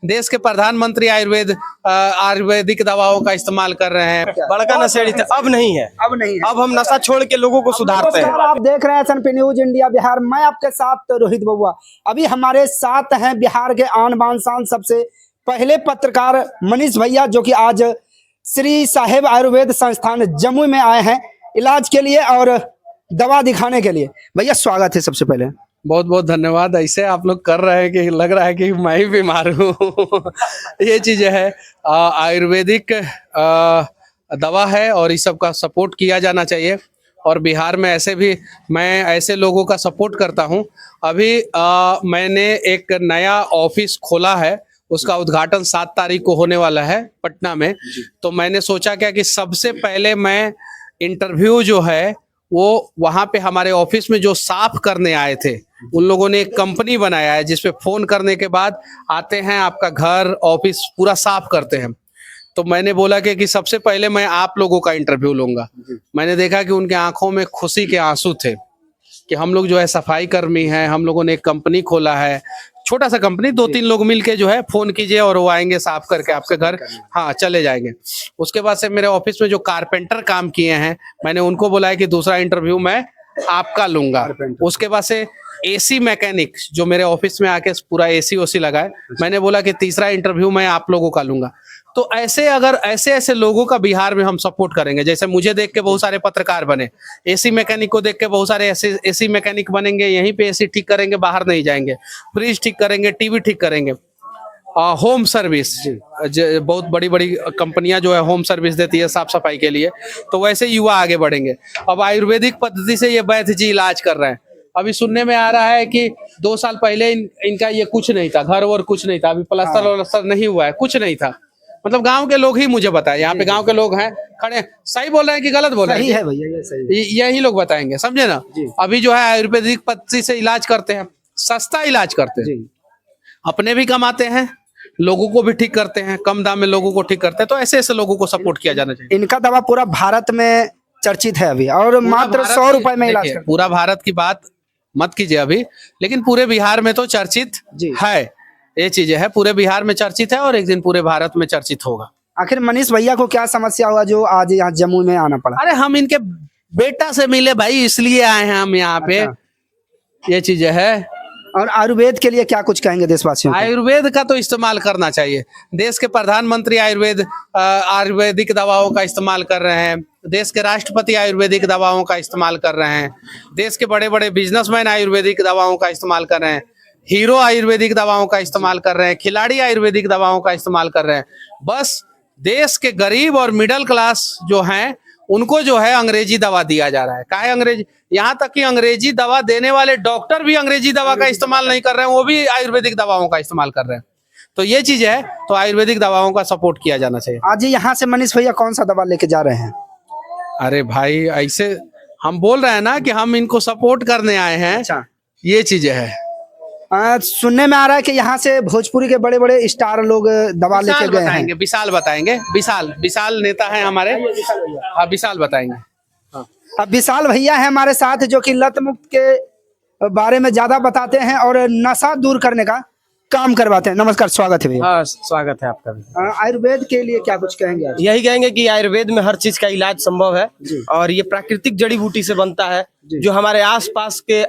देश के प्रधानमंत्री आयुर्वेदिक दवाओं का इस्तेमाल कर रहे हैं। बड़का नशेड़ी थे, अब नहीं है। अब हम नशा छोड़ के लोगों को सुधारते हैं। आप देख रहे हैं SNP न्यूज इंडिया बिहार। मैं आपके साथ रोहित बउआ। अभी हमारे साथ हैं बिहार के आन बान शान सबसे पहले पत्रकार मनीष भैया, जो कि आज श्री साहेब आयुर्वेद संस्थान जम्मू में आए हैं इलाज के लिए और दवा दिखाने के लिए। भैया स्वागत है सबसे पहले। बहुत बहुत धन्यवाद। ऐसे आप लोग कर रहे हैं कि लग रहा है कि मैं ही बीमार हूँ। ये चीज़ है, आयुर्वेदिक दवा है और इस सब का सपोर्ट किया जाना चाहिए। और बिहार में ऐसे भी मैं ऐसे लोगों का सपोर्ट करता हूँ। अभी मैंने एक नया ऑफिस खोला है, उसका उद्घाटन 7 तारीख को होने वाला है पटना में। तो मैंने सोचा क्या कि सबसे पहले मैं इंटरव्यू जो है वो वहाँ पे हमारे ऑफिस में जो साफ करने आए थे उन लोगों ने एक कंपनी बनाया है जिसपे फोन करने के बाद आते हैं, आपका घर ऑफिस पूरा साफ करते हैं। तो मैंने बोला कि सबसे पहले मैं आप लोगों का इंटरव्यू लूंगा। मैंने देखा कि उनके आंखों में खुशी के आंसू थे कि हम लोग जो है सफाई कर्मी हैं, हम लोगों ने एक कंपनी खोला है, छोटा सा कंपनी, 2-3 लोग मिलके जो है फोन कीजिए और वो आएंगे साफ करके आपके घर, हाँ चले जाएंगे। उसके बाद से मेरे ऑफिस में जो कारपेंटर काम किए हैं मैंने उनको बोला है कि दूसरा इंटरव्यू मैं आपका लूंगा। उसके बाद से एसी मैकेनिक जो मेरे ऑफिस में आके पूरा एसी ओसी लगाए, मैंने बोला कि तीसरा इंटरव्यू मैं आप लोगों का लूंगा। तो ऐसे अगर ऐसे लोगों का बिहार में हम सपोर्ट करेंगे, जैसे मुझे देख के बहुत सारे पत्रकार बने, एसी मैकेनिक को देख के बहुत सारे एसी मैकेनिक बनेंगे, यहीं पे एसी ठीक करेंगे, बाहर नहीं जाएंगे, फ्रिज ठीक करेंगे, टीवी ठीक करेंगे, होम सर्विस, बहुत बड़ी बड़ी कंपनियां जो है होम सर्विस देती है साफ सफाई के लिए। तो वैसे युवा आगे बढ़ेंगे। अब आयुर्वेदिक पद्धति से ये वैद्य जी इलाज कर रहे हैं। अभी सुनने में आ रहा है कि 2 साल पहले इनका ये कुछ नहीं था, घर और कुछ नहीं था, अभी प्लास्टर वलस्टर नहीं हुआ है, कुछ नहीं था। मतलब गांव के लोग ही मुझे बताए, यहाँ पे गांव के लोग हैं खड़े, सही बोल रहे हैं कि गलत बोल रहे हैं? सही है भैया, ये सही है। यही लोग बताएंगे, समझे ना। अभी जो है आयुर्वेदिक पद्धति से इलाज करते हैं, सस्ता इलाज करते हैं, अपने भी कमाते हैं, लोगों को भी ठीक करते हैं, कम दाम में लोगों को ठीक करते हैं। तो ऐसे लोगों को सपोर्ट किया जाना चाहिए। इनका दवा पूरा भारत में चर्चित है अभी, और मात्र 100 रुपए में इलाज करते हैं। पूरा भारत की बात मत कीजिए अभी, लेकिन पूरे बिहार में तो चर्चित है। ये चीजें है, पूरे बिहार में चर्चित है और एक दिन पूरे भारत में चर्चित होगा। आखिर मनीष भैया को क्या समस्या हुआ जो आज यहाँ जम्मू में आना पड़ा? अरे हम इनके बेटा से मिले भाई, इसलिए आए हैं हम यहाँ पे। ये चीजें है। और आयुर्वेद के लिए क्या कुछ कहेंगे देशवासियों को? आयुर्वेद का तो इस्तेमाल करना चाहिए। देश के प्रधानमंत्री आयुर्वेदिक दवाओं का इस्तेमाल कर रहे हैं, देश के राष्ट्रपति आयुर्वेदिक दवाओं का इस्तेमाल कर रहे हैं, देश के बड़े बड़े बिजनेसमैन आयुर्वेदिक दवाओं का इस्तेमाल कर रहे हैं, हीरो आयुर्वेदिक दवाओं का इस्तेमाल कर रहे हैं, खिलाड़ी आयुर्वेदिक दवाओं का इस्तेमाल कर रहे हैं। बस देश के गरीब और मिडिल क्लास जो हैं उनको जो है अंग्रेजी दवा दिया जा रहा है। काहे अंग्रेजी, यहाँ तक कि अंग्रेजी दवा देने वाले डॉक्टर भी अंग्रेजी दवा का इस्तेमाल नहीं कर रहे हैं, वो भी आयुर्वेदिक दवाओं का इस्तेमाल कर रहे हैं। तो ये चीज है, तो आयुर्वेदिक दवाओं का सपोर्ट किया जाना चाहिए। आज यहाँ से मनीष भैया कौन सा दवा लेके जा रहे हैं? अरे भाई ऐसे हम बोल रहे हैं ना कि हम इनको सपोर्ट करने आए हैं। अच्छा, ये चीजें है। सुनने में आ रहा है कि यहाँ से भोजपुरी के बड़े बड़े स्टार लोग दवा लेके गए हैं। विशाल बताएंगे, विशाल नेता है हमारे। हाँ विशाल बताएंगे। अब विशाल भैया है हमारे साथ, जो कि लत मुक्त के बारे में ज्यादा बताते हैं और नशा दूर करने का काम करवाते हैं। नमस्कार, स्वागत है भैया। हाँ स्वागत है आपका भी। आयुर्वेद के लिए क्या कुछ कहेंगे आज? यही कहेंगे कि आयुर्वेद में हर चीज का इलाज संभव है और ये प्राकृतिक जड़ी बूटी से बनता है। जो हमारे आसपास के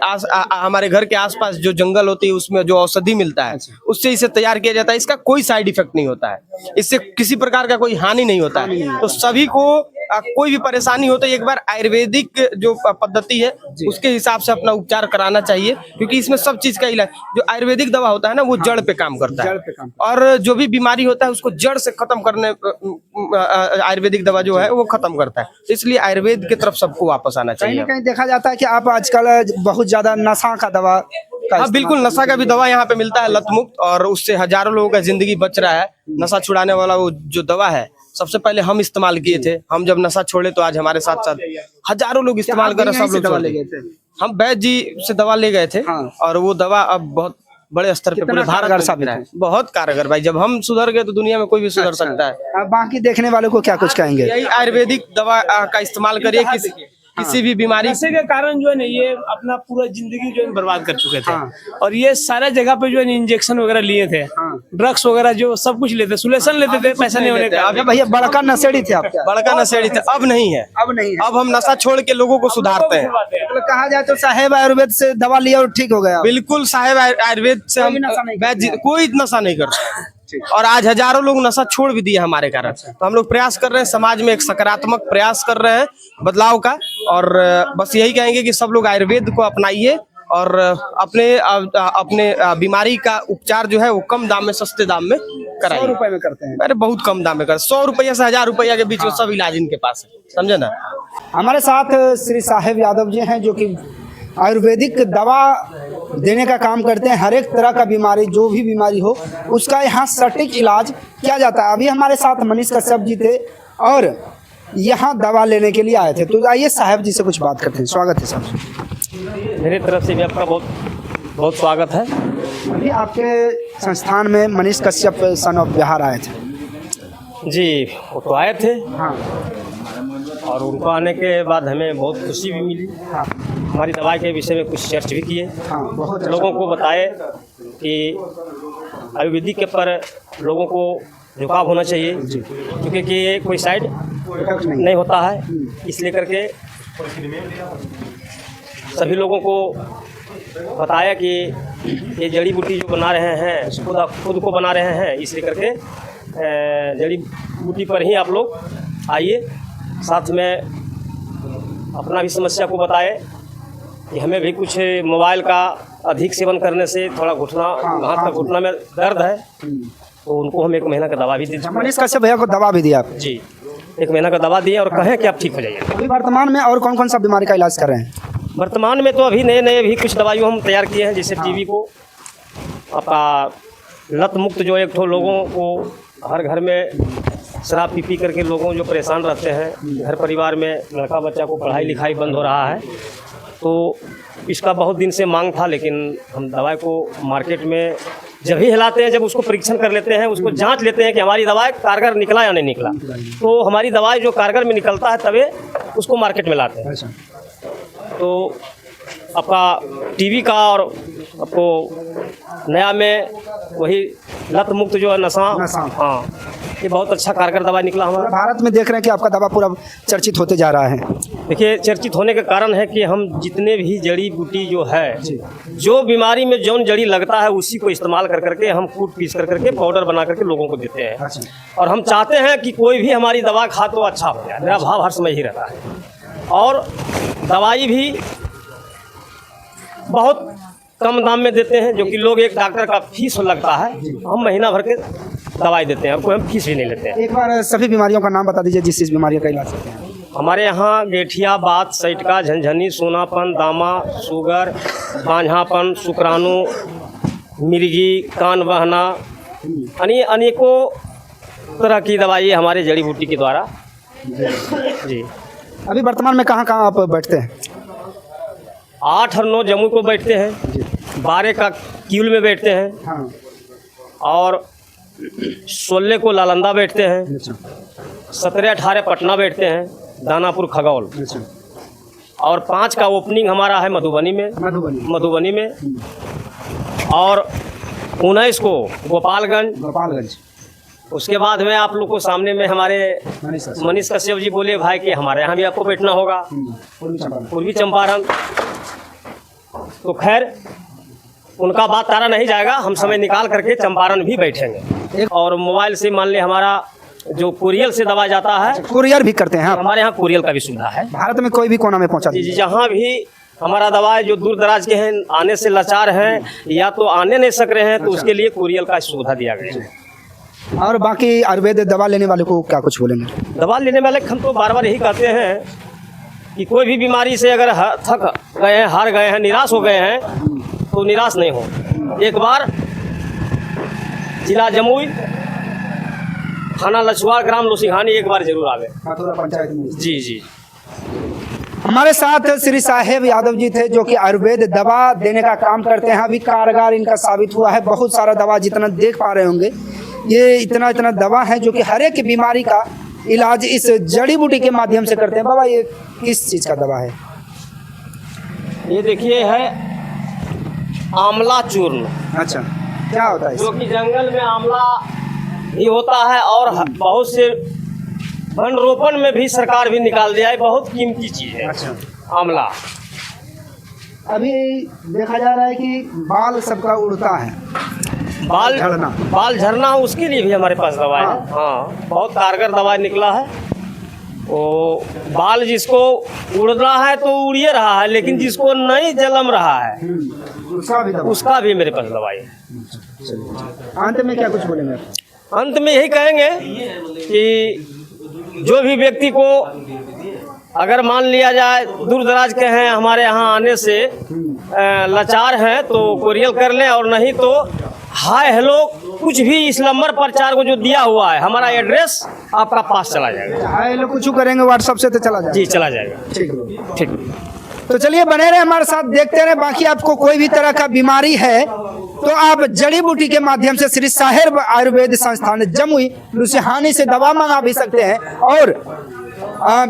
हमारे घर के आसपास जो जंगल होती है उसमें जो औषधि मिलता है उससे इसे तैयार किया जाता है। इसका कोई साइड इफेक्ट नहीं होता है, इससे किसी प्रकार का कोई हानि नहीं होता है। तो सभी को कोई भी परेशानी हो तो एक बार आयुर्वेदिक जो पद्धति है उसके हिसाब से अपना उपचार कराना चाहिए, क्योंकि इसमें सब चीज का इलाज, जो आयुर्वेदिक दवा होता है ना वो जड़ पे काम करता है और जो भी बीमारी होता है उसको जड़ से खत्म करने आयुर्वेदिक दवा जो है वो खत्म करता है। इसलिए आयुर्वेद की तरफ सबको वापस आना चाहिए। कहीं ना कहीं देखा जाता है कि आप आजकल बहुत ज्यादा नशा का दवा हाँ बिल्कुल, नशा का भी दवा यहाँ पे मिलता है लत मुक्त, और उससे हजारों लोगों का जिंदगी बच रहा है। नशा छुड़ाने वाला वो जो दवा है सबसे पहले हम इस्तेमाल किए थे। हम जब नशा छोड़े तो आज हमारे साथ साथ हजारों लोग इस्तेमाल कर रहे, सब लोग दवा ले गए थे। हम वैद्य जी से दवा ले गए थे और वो दवा अब बहुत बड़े स्तर पे पूरे भारत साबित है। बहुत कारगर भाई, जब हम सुधर गए तो दुनिया में कोई भी सुधर सकता है। बाकी देखने वालों को क्या कुछ कहेंगे? यही आयुर्वेदिक दवा का इस्तेमाल करिए, किसी भी बीमारी नशे के कारण जो है ना ये अपना पूरा जिंदगी जो है बर्बाद कर चुके थे। हाँ। और ये सारा जगह पे जो है इंजेक्शन वगैरह लिए थे, ड्रग्स वगैरह जो सब कुछ लेते, सुलेशन लेते थे पैसा नहीं होने का। अबे भैया बड़का नशेड़ी थे आप क्या? बड़का नशेड़ी थे, अब नहीं है। अब नहीं है। अब हम नशा छोड़ के लोगों को सुधारते हैं। मतलब कहा जाए तो साहेब आयुर्वेद से दवा लिया और ठीक हो गया। बिल्कुल साहेब आयुर्वेद से हम कोई नशा नहीं करते कोई नशा नहीं करते। और आज हजारों लोग नशा छोड़ भी दिए हमारे कारण। तो हम लोग प्रयास कर रहे हैं, समाज में एक सकारात्मक प्रयास कर रहे हैं बदलाव का। और बस यही कहेंगे कि सब लोग आयुर्वेद को अपनाइए और अपने बीमारी का उपचार जो है वो कम दाम में, सस्ते दाम में 100 कराइए। रुपए में करते हैं। अरे बहुत कम दाम में कर, 100 रुपया से 1000 रुपया के बीच में सब इलाज इनके पास है, समझे ना। हमारे साथ श्री साहेब यादव जी हैं जो कि आयुर्वेदिक दवा देने का काम करते हैं। हर एक तरह का बीमारी, जो भी बीमारी हो उसका यहाँ सटीक इलाज किया जाता है। अभी हमारे साथ मनीष कश्यप जी थे और यहाँ दवा लेने के लिए आए थे। तो आइए साहब जी से कुछ बात करते हैं। स्वागत है साहब। मेरी तरफ से भी आपका बहुत बहुत स्वागत है। अभी आपके संस्थान में मनीष कश्यप सन ऑफ बिहार आए थे। जी, वो तो आए थे हाँ और उनको आने के बाद हमें बहुत खुशी भी मिली। हाँ हमारी दवाई के विषय में कुछ चर्चा भी किए, हाँ बहुत लोगों को बताए कि आयुर्वेदिक के पर लोगों को झुकाव होना चाहिए, क्योंकि कि ये कोई साइड नहीं होता है। इसलिए करके सभी लोगों को बताया कि ये जड़ी बूटी जो बना रहे हैं खुद को बना रहे हैं, इसलिए करके जड़ी बूटी पर ही आप लोग आइए। साथ में अपना भी समस्या को बताए कि हमें भी कुछ मोबाइल का अधिक सेवन करने से थोड़ा घुटना हाथ का घुटना में दर्द है, तो उनको हम 1 महीना का दवा भी दी। मनीष कश्यप भैया को दवा भी दिया आप? जी, 1 महीना का दवा दिए और कहें कि आप ठीक हो जाइए। अभी वर्तमान में और कौन कौन सा बीमारी का इलाज कर रहे हैं? वर्तमान में तो अभी नए भी कुछ दवाइयों हम तैयार किए हैं, जैसे टीबी को, आपका लत मुक्त जो एक ठो लोगों को हर घर में शराब पी करके लोगों जो परेशान रहते हैं, घर परिवार में लड़का बच्चा को पढ़ाई लिखाई बंद हो रहा है, तो इसका बहुत दिन से मांग था। लेकिन हम दवाई को मार्केट में जब ही हिलाते हैं, जब उसको परीक्षण कर लेते हैं, उसको जांच लेते हैं कि हमारी दवाई कारगर निकला या नहीं निकला, तो हमारी दवाई जो कारगर में निकलता है तभी उसको मार्केट में लाते हैं। तो आपका टीवी का और आपको नया में वही लत मुक्त जो है नशा, हाँ, ये बहुत अच्छा कारगर दवा निकला हमारा। भारत में देख रहे हैं कि आपका दवा पूरा चर्चित होते जा रहा है। देखिए, चर्चित होने का कारण है कि हम जितने भी जड़ी बूटी जो है, जो बीमारी में जौन जड़ी लगता है उसी को इस्तेमाल कर करके हम कूट पीस कर करके पाउडर बना करके लोगों को देते हैं। और हम चाहते हैं कि कोई भी हमारी दवा खा तो अच्छा हो जाए। मेरा भाव हर समय ही रहता है। और दवाई भी बहुत कम दाम में देते हैं, जो कि लोग एक डॉक्टर का फीस लगता है, हम महीना भर के दवाई देते हैं और कोई हम फीस भी नहीं लेते हैं। एक बार सभी बीमारियों का नाम बता दीजिए जिस बीमारियों का इलाज करते हैं। हमारे यहाँ गेठिया, बात, सैटका, झनझनी, सोनापन, दामा, शुगर, बांझापन, शुक्राणु, मिर्गी, कान बहना, अनेकों तरह की दवाई हमारे जड़ी बूटी के द्वारा। जी, अभी वर्तमान में कहाँ कहाँ आप बैठते हैं? 8 और 9 जम्मू को बैठते हैं, 12 का क्यूल में बैठते हैं, हाँ और 16 को नालंदा बैठते हैं, 17-18 पटना बैठते हैं, दानापुर खगौल, और 5 का ओपनिंग हमारा है मधुबनी में, और 19 को गोपालगंज। उसके बाद में आप लोग को सामने में हमारे मनीष कश्यप जी बोले भाई कि हमारे यहाँ भी आपको बैठना होगा, पूर्वी चंपारण। तो खैर उनका बात तारा नहीं जाएगा, हम समय निकाल करके चंपारण भी बैठेंगे। और मोबाइल से मान ले हमारा जो कुरियर से दवा जाता है, कुरियर भी करते हैं आप? हमारे यहाँ कुरियर का भी सुविधा है। भारत में कोई भी कोना में पहुंचा जी, दीजिए। जहाँ भी हमारा दवा जो दूर दराज के हैं, आने से लाचार हैं या तो आने नहीं सक रहे हैं, तो उसके लिए कुरियर का सुविधा दिया गया है। और बाकी आयुर्वेद दवा लेने वाले को क्या कुछ बोलेंगे? दवा लेने वाले हम तो बार बार यही कहते हैं कि कोई भी बीमारी से अगर थक गए हैं, हार गए हैं, निराश हो गए हैं, तो निराश नहीं हो। एक बार जिला जमुई, थाना लछुआर, ग्राम लोसिंघानी एक बार जरूर आवे। जी। हमारे साथ श्री साहेब यादव जी थे जो कि आयुर्वेद दवा देने का काम करते हैं। अभी कारगर इनका साबित हुआ है। बहुत सारा दवा जितना देख पा रहे होंगे, ये इतना दवा है जो कि हर एक बीमारी का इलाज इस जड़ी बूटी के माध्यम से करते हैं। बाबा, ये किस चीज का दवा है? ये देखिए है आंवला चूर्ण, अच्छा, क्या होता है जो इसमें? कि जंगल में आंवला भी होता है और बहुत से वन रोपण में भी सरकार भी निकाल दिया है। बहुत कीमती चीज है अच्छा, आंवला। अभी देखा जा रहा है कि बाल सबका उड़ता है, बाल झड़ना उसके लिए भी हमारे पास दवाई है। हाँ, बहुत कारगर दवाई निकला है। वो बाल जिसको उड़ना है तो उड़िए रहा है, लेकिन जिसको नहीं जलम रहा है उसका भी दवा। उसका भी मेरे पास दवाई है। अंत में क्या कुछ बोलेंगे? अंत में यही कहेंगे कि जो भी व्यक्ति को अगर मान लिया जाए दूर दराज के हैं हमारे यहाँ आने से लाचार हैं तो कोरियल कर लें, और नहीं तो हाय हेलो कुछ भी इस नंबर पर 4 को जो दिया हुआ है हमारा एड्रेस आपका पास चला जाएगा। हाँ, ये लोग कुछ करेंगे व्हाट्सएप से तो चला जाए। जी चला जाएगा। ठीक है। ठीक। तो चलिए बने रहे हमारे साथ, देखते रहे। बाकी आपको कोई भी तरह का बीमारी है तो आप जड़ी बूटी के माध्यम से श्री साहेब आयुर्वेद संस्थान जमुई लुधियाना से दवा मंगा भी सकते हैं। और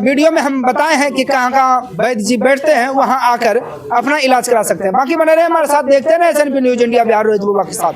वीडियो में हम बताए हैं कि कहाँ कहाँ वैद्य जी बैठते हैं, वहां आकर अपना इलाज करा सकते हैं। बाकी बने रहे हमारे साथ, देखते रहे SNP news India Bihar Rohit बुआ के साथ।